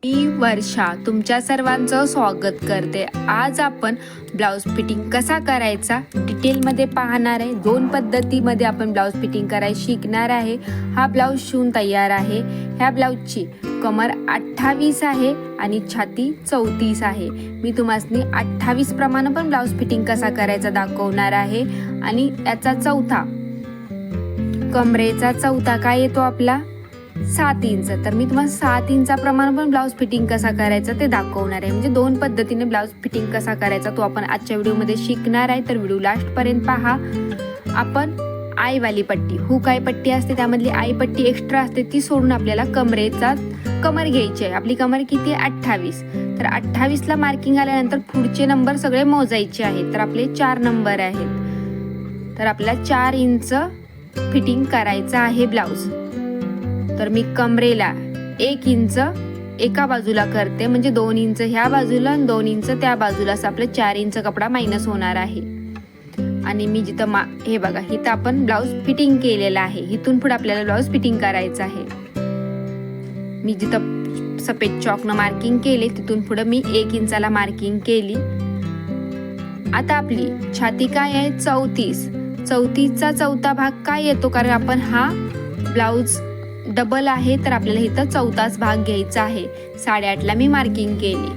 मी वर्षा तुमच्या सर्वांचं स्वागत करते। आज आपण ब्लाऊज फिटिंग कसा करायचा डिटेलमध्ये पाहणार आहे। दोन पद्धतीमध्ये आपण ब्लाऊज फिटिंग करायला शिकणार आहे। हा ब्लाऊज शिवून तयार आहे। ह्या ब्लाऊजची कमर 28 आहे आणि छाती 34 आहे। मी तुम्हाला 28 प्रमाणे पण ब्लाऊज फिटिंग कसा करायचा दाखवणार आहे। आणि याचा चौथा कमरेचा चौथा काय येतो आपला 7 इंच। तर मी तुम्हाला 7 इंचाप्रमाणे पण ब्लाऊज फिटिंग कसा करायचा ते दाखवणार आहे। म्हणजे दोन पद्धतीने ब्लाऊज फिटिंग कसा करायचा तो आपण आजच्या व्हिडिओमध्ये शिकणार आहे। तर व्हिडिओ लास्ट पर्यंत पहा। आपण आईवाली पट्टी हुक आई पट्टी असते त्यामधली आई पट्टी एक्स्ट्रा असते ती सोडून आपल्याला कमर घ्यायची आहे। आपली कमर किती आहे 28। तर 28 ला मार्किंग आल्यानंतर पुढचे नंबर सगळे मोजायचे आहेत। तर आपले 4 नंबर आहेत। तर आपल्याला 4 इंच फिटिंग करायचं आहे ब्लाऊज। तर मी कमरेला 1 इंच एका बाजूला करते, म्हणजे 2 इंच ह्या बाजूला आणि 2 इंच त्या बाजूला, असं आपलं 4 इंच कपडा मायनस होणार आहे। आणि मी जिथं हे बघा इथं आपण ब्लाऊज फिटिंग केलेला आहे। इथून पुढे आपल्याला ब्लाऊज फिटिंग करायचं आहे। मी जिथं सफेद चॉकनं मार्किंग केले तिथून पुढे मी 1 इंचाला मार्किंग केली। आता आपली छाती काय आहे 34। 34चा चौथा भाग काय येतो, कारण आपण हा ब्लाऊज डबल आहे तर आपल्याला इथं चौथाच भाग घ्यायचा आहे। 8.5 ला मी मार्किंग केली।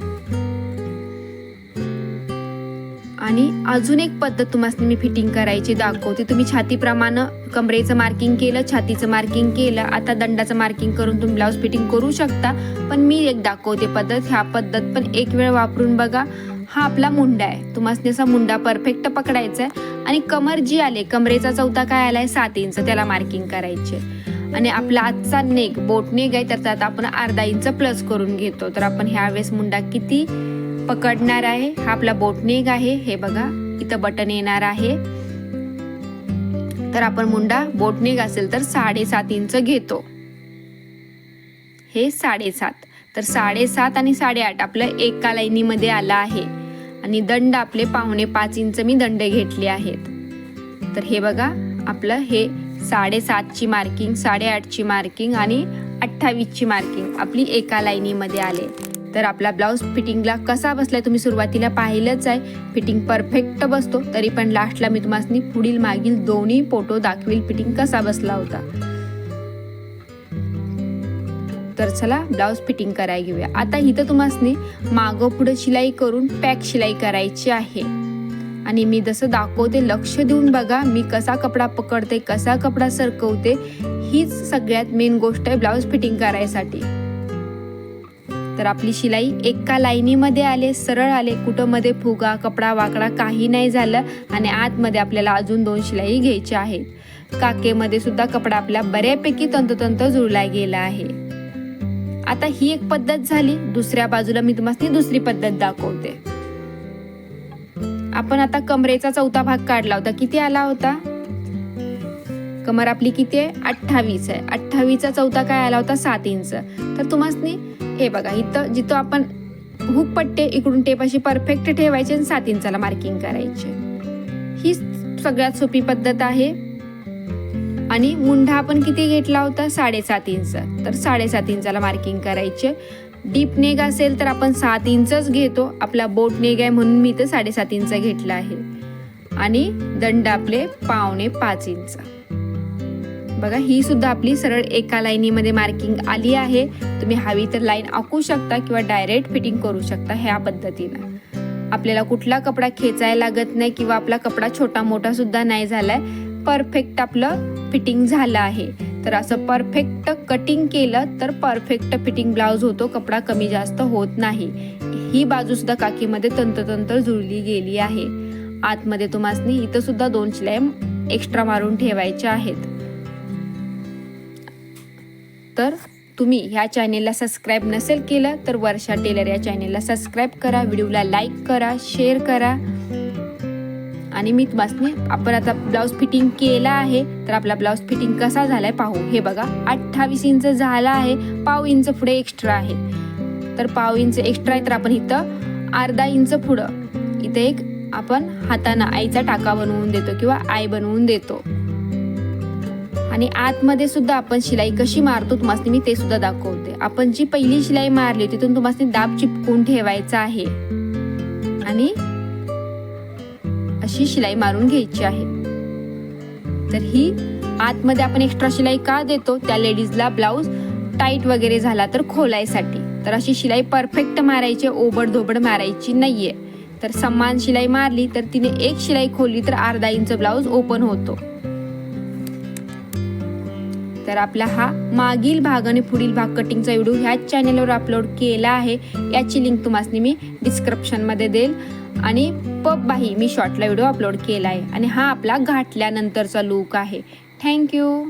आणि अजून एक पद्धत तुम्हाला मी फिटिंग करायची दाखवते। तुम्ही छातीप्रमाणे कमरेचं मार्किंग केलं, छातीचं मार्किंग केलं, आता दंडाचं मार्किंग करून तुम्ही ब्लाऊज फिटिंग करू शकता। पण मी एक दाखवते पद्धत, ह्या पद्धत पण एक वेळ वापरून बघा। हा आपला मुंडा आहे, तुम्हाला असा मुंडा परफेक्ट पकडायचा आहे। आणि कमर जी आले कमरेचा चौथा काय आलाय 7 इंच, त्याला मार्किंग करायचे। आणि आपला आजचा नेक बोट नेक आहे तर त्यात आपण अर्धा इंच प्लस करून घेतो। तर आपण ह्या वेळेस मुंडा किती पकडणार आहे, हा आपला बोट नेक आहे। हे बघा इथं बटन येणार आहे। तर आपण मुंडा बोट नेक असेल तर 7.5 इंच घेतो। हे 7.5, तर 7.5 आणि 8.5 आपलं एका लाईनीमध्ये आला आहे। आणि दंड आपले 5.25 इंच मी दंड घेतले आहेत। तर हे बघा आपलं हे 7.5 ची मार्किंग, 8.5 ची मार्किंग आणि 28 ची मार्किंग आपली एका लाईनीमध्ये आले। तर आपला ब्लाऊज फिटिंगला कसा बसलाय तुम्ही सुरुवातीला पाहिलंच आहे। फिटिंग परफेक्ट बसतो, तरी पण लास्टला मी तुम्हाला पुढील मागील दोन्ही फोटो दाखवेल फिटिंग कसा बसला होता। तर चला ब्लाऊज फिटिंग करायला घेऊया। आता इथं तुम्हाला मागं पुढे शिलाई करून पॅक शिलाई करायची आहे। आणि मी जसं दाखवते लक्ष देऊन बघा, मी कसा कपडा पकडते, कसा कपडा सरकवते, हीच सगळ्यात मेन गोष्ट आहे ब्लाऊज फिटिंग करायसाठी। तर आपली शिलाई एका लाईनीमध्ये आले, सरळ आले, कुठं मध्ये फुगा कपडा वाकडा काही नाही झालं। आणि आतमध्ये आपल्याला अजून 2 शिलाई घ्यायच्या आहेत। काकेमध्ये सुद्धा कपडा आपला बऱ्यापैकी तंतोतंत जुळला गेला आहे। आता ही एक पद्धत झाली। दुसऱ्या बाजूला मी तुम्हाला दुसरी पद्धत दाखवते। आपण आता कमरेचा चौथा भाग काढला होता, किती आला होता, कमर आपली किती आहे 28 आहे। 28 चा चौथा काय आला होता 7 इंच। तर तुम्हाला हे बघा इथं जिथं आपण हुक पट्टे इकडून टेप अशी परफेक्ट ठेवायची आणि 7 इंचाला मार्किंग करायचे। ही सगळ्यात सोपी पद्धत आहे। आणि मुंढा आपण किती घेतला होता 7.5 इंच, तर 7.5 इंचाला मार्किंग करायचे। डीप नेक असेल तर आपण 7 इंचच घेतो। आपला बोट नेक आहे म्हणून मी इथं 7.5 इंच घेतला आहे। आणि दंड आपले 5.25 इंच। बघा ही सुद्धा आपली सरळ एका लाईनीमध्ये मार्किंग आली आहे। तुम्ही हवी तर लाईन आखू शकता किंवा डायरेक्ट फिटिंग करू शकता। ह्या पद्धतीनं आपल्याला कुठला कपडा खेचायला लागत नाही किंवा आपला कपडा छोटा मोठा सुद्धा नाही झालाय, परफेक्ट आपलं फिटिंग झालं आहे। तर असं परफेक्ट कटिंग केलं तर परफेक्ट फिटिंग ब्लाऊज होतो, कपडा कमी जास्त होत नाही। ही बाजू सुद्धा काकीमध्ये तंतोतंत जुळली गेली आहे। आतमध्ये तुम्हाला इथं सुद्धा 2 शिलाई एक्स्ट्रा मारून ठेवायच्या आहेत। तर तुम्ही ह्या चॅनेलला सबस्क्राईब नसेल केलं तर वर्षा टेलर या चॅनेलला सबस्क्राईब करा, व्हिडिओला लाईक करा, शेअर करा। आणि मी तुम्हाला आपण आता ब्लाऊज फिटिंग केला आहे तर आपला ब्लाऊज फिटिंग कसा झालाय पाहू। हे बघा 28 इंच झाला आहे, 1/2 इंच पुढे एक्स्ट्रा आहे। तर 1/2 इंच एक्स्ट्रा आहे तर आपण इथं अर्धा इंच पुढं इथे एक आपण हाताने आईचा टाका बनवून देतो किंवा आई बनवून देतो। आणि आतमध्ये सुद्धा आपण शिलाई कशी मारतो तुम्हाला मी ते सुद्धा दाखवते. आपण जी पहिली शिलाई मारली तिथून तुम्हाला दाब चिपकून ठेवायचा आहे आणि अशी शिलाई मारून घ्यायची आहे. तर ही आतमध्ये आपण एक्स्ट्रा शिलाई का देतो, त्या लेडीजला ब्लाऊज टाईट वगैरे झाला तर खोलायसाठी. तर अशी शिलाई परफेक्ट मारायची, ओबडधोबड मारायची नाहीये. तर समान शिलाई मारली तर तिने एक शिलाई खोलली तर अर्धा इंच ब्लाऊज ओपन होतो. तर आपला हा मागील भाग आणि पुढील भाग कटिंगचा व्हिडिओ ह्याच चॅनलवर अपलोड केला आहे. याची लिंक तुम्हाला मी डिस्क्रिप्शनमध्ये देईल. आणि पब बाही मी शॉर्टला व्हिडिओ अपलोड केला आहे. आणि हा आपला घातल्यानंतरचा लुक आहे. थँक्यू.